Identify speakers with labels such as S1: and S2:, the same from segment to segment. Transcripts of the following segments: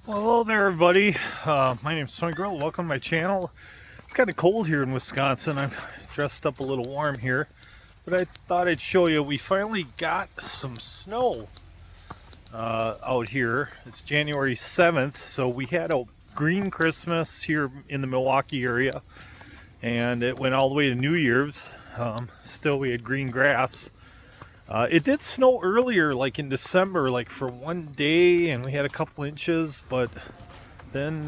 S1: Well, hello there, everybody. My name's Tony Grill. Welcome to my channel. It's kind of cold here in Wisconsin. I'm dressed up a little warm here, but I thought I'd show you. We finally got some snow out here. It's January 7th, so we had a green Christmas here in the Milwaukee area, and it went all the way to New Year's. Still, we had green grass. It did snow earlier, like in December, like for one day, and we had a couple inches, but then,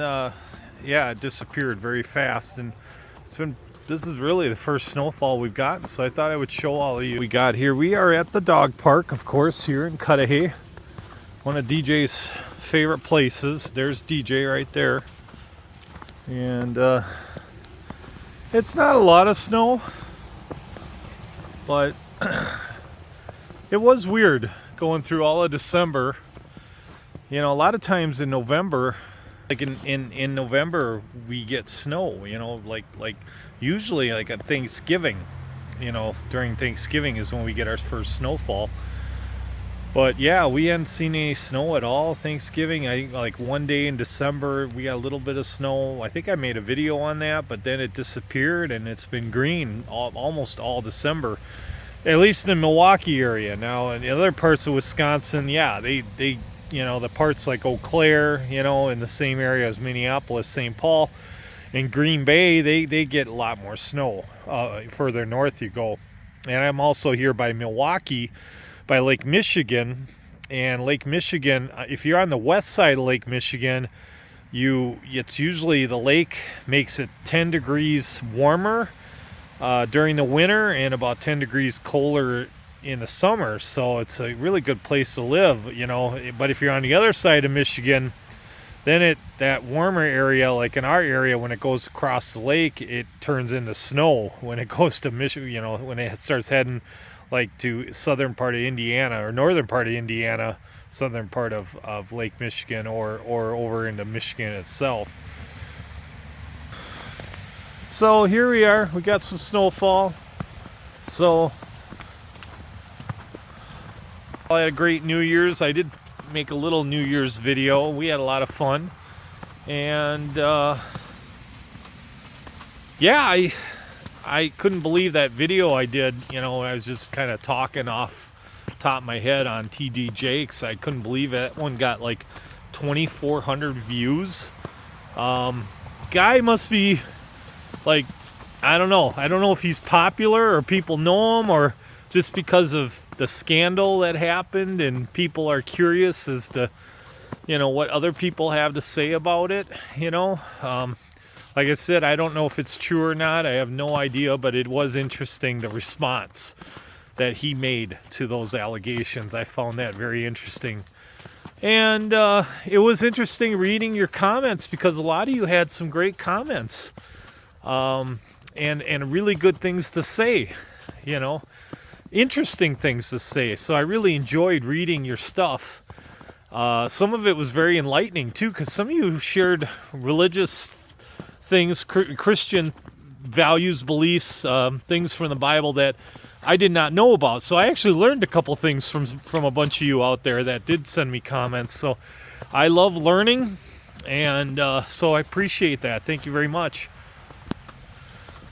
S1: yeah, it disappeared very fast. And this is really the first snowfall we've gotten, so I thought I would show all of you what we got here. We are at the dog park, of course, here in Cudahy, one of DJ's favorite places. There's DJ right there. And it's not a lot of snow, but it was weird going through all of December. You know, a lot of times in November, like in November, we get snow, you know, like usually like at Thanksgiving, you know, during Thanksgiving is when we get our first snowfall. But yeah, we hadn't seen any snow at all Thanksgiving. I think like one day in December, we got a little bit of snow. I think I made a video on that, but then it disappeared and it's been green almost all December. At least in the Milwaukee area. Now in the other parts of Wisconsin, yeah, they you know, the parts like Eau Claire, you know, in the same area as Minneapolis, St. Paul, and Green Bay, they get a lot more snow further north you go. And I'm also here by Milwaukee, by Lake Michigan. And Lake Michigan, if you're on the west side of Lake Michigan, it's usually the lake makes it 10 degrees warmer during the winter and about 10 degrees colder in the summer. So it's a really good place to live, you know. But if you're on the other side of Michigan, then that warmer area, like in our area, when it goes across the lake, it turns into snow. When it goes to Michigan, you know, when it starts heading like to southern part of Indiana or northern part of Indiana, southern part of Lake Michigan, or over into Michigan itself. So here we are, we got some snowfall. So I had a great New Year's. I did make a little New Year's video. We had a lot of fun. And yeah, I couldn't believe that video I did. You know, I was just kind of talking off the top of my head on TD Jakes. I couldn't believe it. That one got like 2,400 views. Guy must be like, I don't know if he's popular or people know him, or just because of the scandal that happened and people are curious as to, you know, what other people have to say about it, you know. Like I said, I don't know if it's true or not. I have no idea, but it was interesting, the response that he made to those allegations. I found that very interesting. And it was interesting reading your comments, because a lot of you had some great comments. And really good things to say, you know, interesting things to say. So I really enjoyed reading your stuff. Some of it was very enlightening too, because some of you shared religious things, Christian values, beliefs, things from the Bible that I did not know about. So I actually learned a couple things from a bunch of you out there that did send me comments. So I love learning, and so I appreciate that. Thank you very much.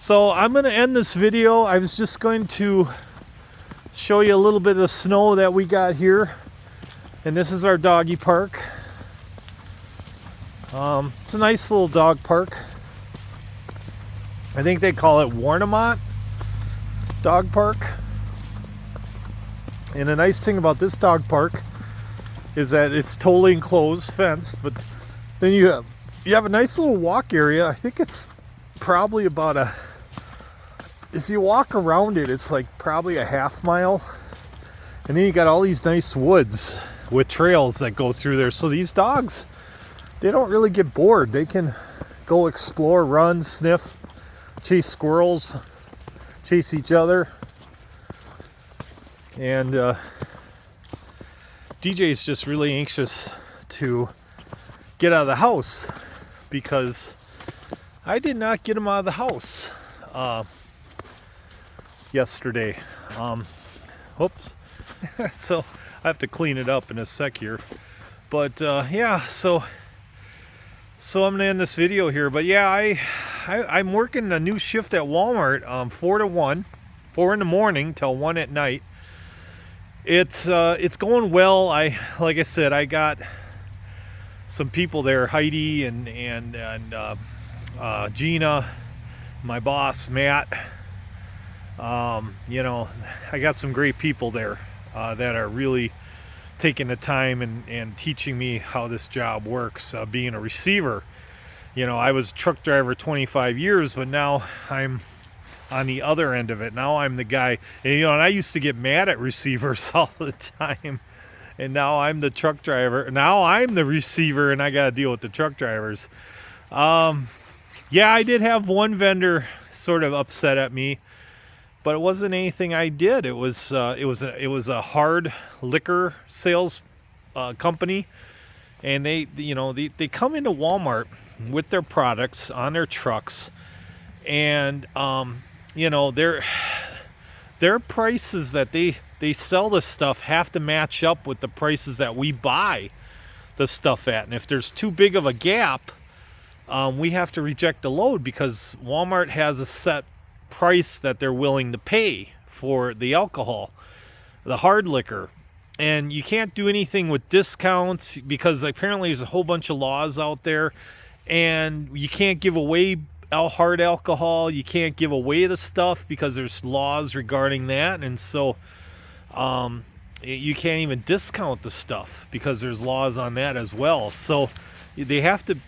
S1: So I'm going to end this video. I was just going to show you a little bit of the snow that we got here. And this is our doggy park. It's a nice little dog park. I think they call it Warnemont Dog Park. And the nice thing about this dog park is that it's totally enclosed, fenced, but then you have a nice little walk area. I think it's probably about if you walk around it, it's like probably a half mile. And then you got all these nice woods with trails that go through there. So these dogs, they don't really get bored. They can go explore, run, sniff, chase squirrels, chase each other. And DJ's just really anxious to get out of the house, because I did not get him out of the house yesterday. Oops. So I have to clean it up in a sec here. But yeah, so So I'm gonna end this video here, but yeah, I'm working a new shift at Walmart, 4 to 1, 4 in the morning till 1 at night. It's going well. Like I said, I got some people there, Heidi and Gina, my boss Matt. You know, I got some great people there that are really taking the time and teaching me how this job works, being a receiver. You know, I was a truck driver 25 years, but now I'm on the other end of it. Now I'm the guy, and you know, and I used to get mad at receivers all the time, and now I'm the truck driver. Now I'm the receiver, and I got to deal with the truck drivers. Yeah, I did have one vendor sort of upset at me, but it wasn't anything I did. It was a hard liquor sales company, and they come into Walmart with their products on their trucks, and you know, their prices that they sell this stuff have to match up with the prices that we buy the stuff at, and if there's too big of a gap, we have to reject the load because Walmart has a set price that they're willing to pay for the alcohol, the hard liquor, and you can't do anything with discounts because apparently there's a whole bunch of laws out there, and you can't give away hard alcohol, you can't give away the stuff because there's laws regarding that, and so you can't even discount the stuff because there's laws on that as well. So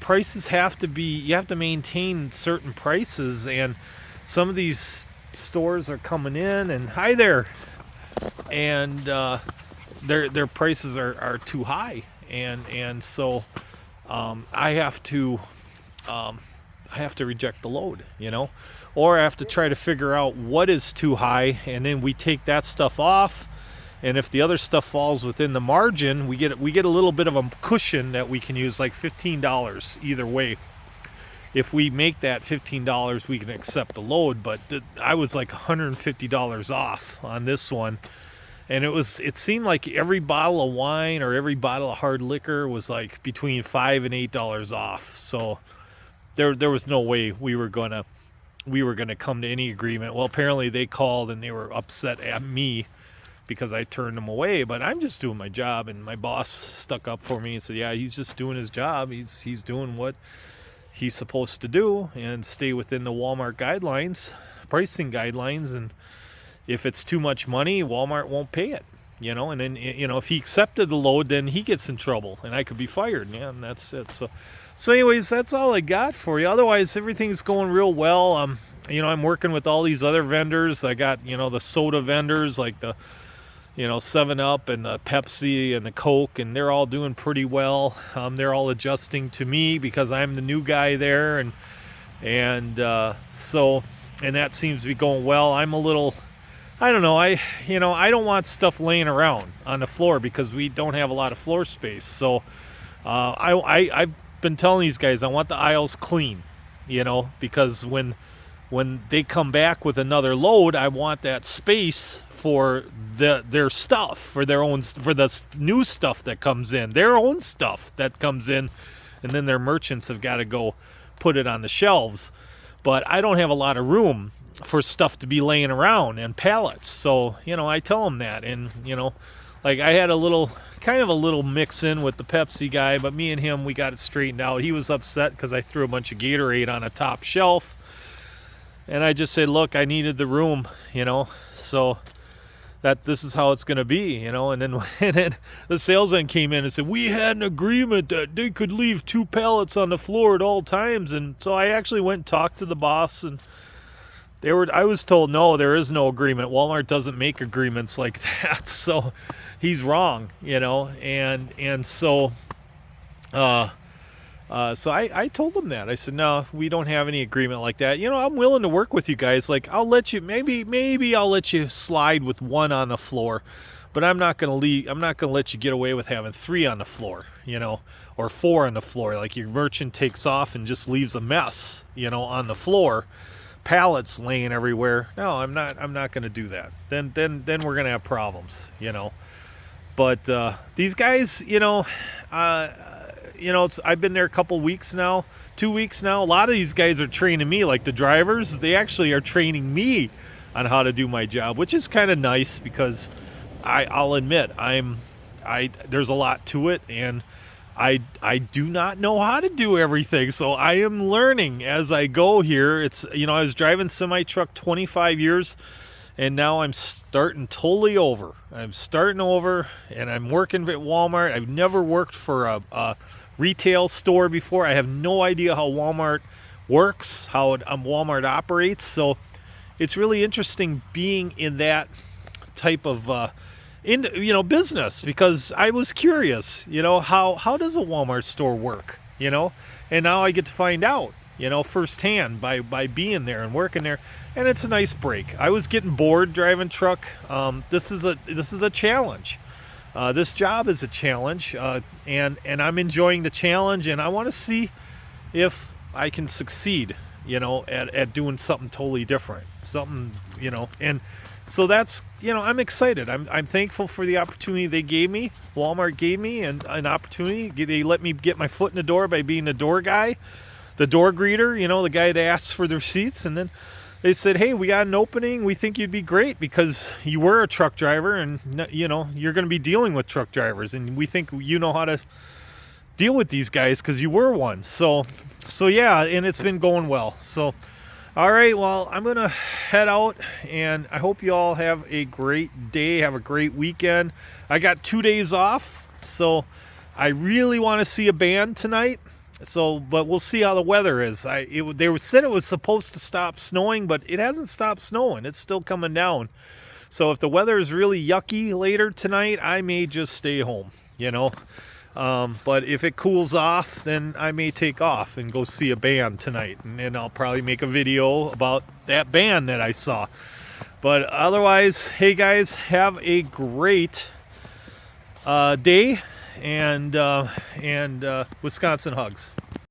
S1: prices have to be, you have to maintain certain prices, and some of these stores are coming in and hi there, and their prices are too high, and so I have to reject the load, you know, or I have to try to figure out what is too high, and then we take that stuff off, and if the other stuff falls within the margin, we get a little bit of a cushion that we can use, like $15 either way. If we make that $15, we can accept the load, but I was like $150 off on this one, and it seemed like every bottle of wine or every bottle of hard liquor was like between $5 and $8 off. So there was no way we were gonna come to any agreement. Well, apparently they called and they were upset at me because I turned them away, but I'm just doing my job, and my boss stuck up for me and said, yeah, he's just doing his job. He's doing what he's supposed to do and stay within the Walmart guidelines, pricing guidelines, and if it's too much money, Walmart won't pay it, you know, and then, you know, if he accepted the load, then he gets in trouble and I could be fired. Yeah, and that's it. So anyways, that's all I got for you. Otherwise, everything's going real well. You know, I'm working with all these other vendors. I got, you know, the soda vendors like the, you know, 7-Up and the Pepsi and the Coke, and they're all doing pretty well. They're all adjusting to me because I'm the new guy there, and so that seems to be going well. I'm a little, I don't know, I don't want stuff laying around on the floor because we don't have a lot of floor space. So I've been telling these guys I want the aisles clean, you know, because when they come back with another load, I want that space for their stuff, for the new stuff that comes in, their own stuff that comes in, and then their merchants have got to go put it on the shelves. But I don't have a lot of room for stuff to be laying around and pallets. So, you know, I tell them that, and, you know, like I had a little mix in with the Pepsi guy, but me and him, we got it straightened out. He was upset because I threw a bunch of Gatorade on a top shelf. And I just said, look, I needed the room, you know, so that this is how it's going to be, you know. And then the salesman came in and said, we had an agreement that they could leave 2 pallets on the floor at all times. And so I actually went and talked to the boss, and I was told, no, there is no agreement. Walmart doesn't make agreements like that. So he's wrong, you know. And so so I told them that. I said, no, we don't have any agreement like that. You know, I'm willing to work with you guys. Like, I'll let you, maybe I'll let you slide with 1 on the floor, but I'm not going to let you get away with having 3 on the floor, you know, or 4 on the floor. Like your merchant takes off and just leaves a mess, you know, on the floor, pallets laying everywhere. No, I'm not going to do that. Then we're going to have problems, you know. But these guys, you know, I've been there a couple weeks now, 2 weeks now. A lot of these guys are training me, like the drivers. They actually are training me on how to do my job, which is kind of nice because I'll admit there's a lot to it, and I do not know how to do everything. So I am learning as I go here. It's, I was driving semi truck 25 years. And now I'm starting totally over. I'm starting over, and I'm working at Walmart. I've never worked for a retail store before. I have no idea how Walmart works, how Walmart operates. So it's really interesting being in that type of business, because I was curious. How does a Walmart store work? And now I get to find out, firsthand by being there and working there. And it's a nice break. I was getting bored driving truck. This is a challenge. This job is a challenge, and I'm enjoying the challenge. And I want to see if I can succeed, at doing something totally different. And so that's, I'm excited. I'm thankful for the opportunity they gave me. Walmart gave me an opportunity. They let me get my foot in the door by being the door guy, the door greeter, the guy that asks for the receipts. And then they said, hey, we got an opening. We think you'd be great because you were a truck driver, and, you're going to be dealing with truck drivers. And we think you know how to deal with these guys because you were one. So yeah, and it's been going well. So, all right, well, I'm going to head out, and I hope you all have a great day. Have a great weekend. I got 2 days off, so I really want to see a band tonight. But we'll see how the weather is. They said it was supposed to stop snowing, but it hasn't stopped snowing. It's still coming down. So if the weather is really yucky later tonight, I may just stay home, But if it cools off, then I may take off and go see a band tonight. And then I'll probably make a video about that band that I saw. But otherwise, hey guys, have a great day. And Wisconsin hugs.